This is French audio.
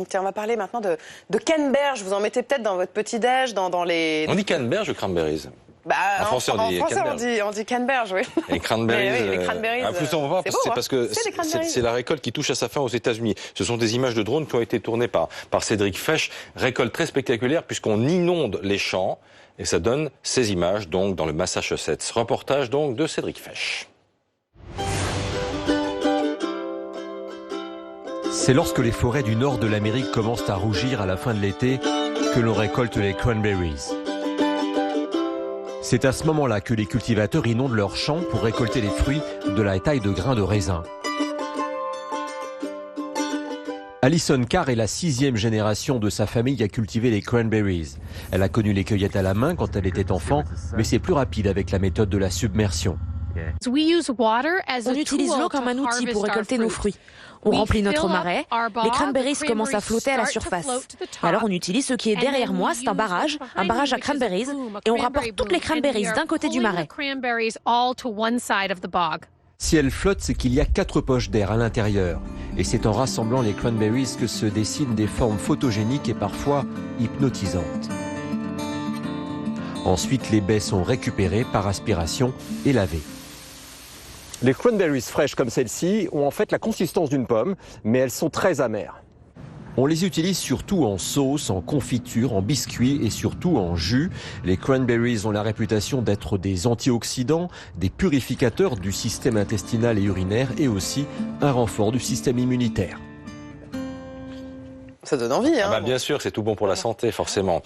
Tiens, on va parler maintenant de canneberge. Vous en mettez peut-être dans votre petit-déj, dans les... On dit canneberge ou cranberries? En français, on dit canneberge, oui. Les cranberries, les cranberries, c'est parce que c'est la récolte qui touche à sa fin aux États-Unis. Ce sont des images de drones qui ont été tournées par Cédric Fesch. Récolte très spectaculaire puisqu'on inonde les champs et ça donne ces images donc dans le Massachusetts. Reportage donc de Cédric Fesch. C'est lorsque les forêts du nord de l'Amérique commencent à rougir à la fin de l'été que l'on récolte les cranberries. C'est à ce moment-là que les cultivateurs inondent leurs champs pour récolter les fruits de la taille de grains de raisin. Alison Carr est la 6e génération de sa famille à cultiver les cranberries. Elle a connu les cueillettes à la main quand elle était enfant, mais c'est plus rapide avec la méthode de la submersion. On utilise l'eau comme un outil pour récolter nos fruits. On remplit notre marais, les cranberries commencent à flotter à la surface. Alors on utilise ce qui est derrière moi, c'est un barrage à cranberries, et on rapporte toutes les cranberries d'un côté du marais. Si elles flottent, c'est qu'il y a 4 poches d'air à l'intérieur. Et c'est en rassemblant les cranberries que se dessinent des formes photogéniques et parfois hypnotisantes. Ensuite, les baies sont récupérées par aspiration et lavées. Les cranberries fraîches comme celle-ci ont en fait la consistance d'une pomme, mais elles sont très amères. On les utilise surtout en sauce, en confiture, en biscuits et surtout en jus. Les cranberries ont la réputation d'être des antioxydants, des purificateurs du système intestinal et urinaire et aussi un renfort du système immunitaire. Ça donne envie, hein. Bien sûr, c'est tout bon pour la santé, forcément.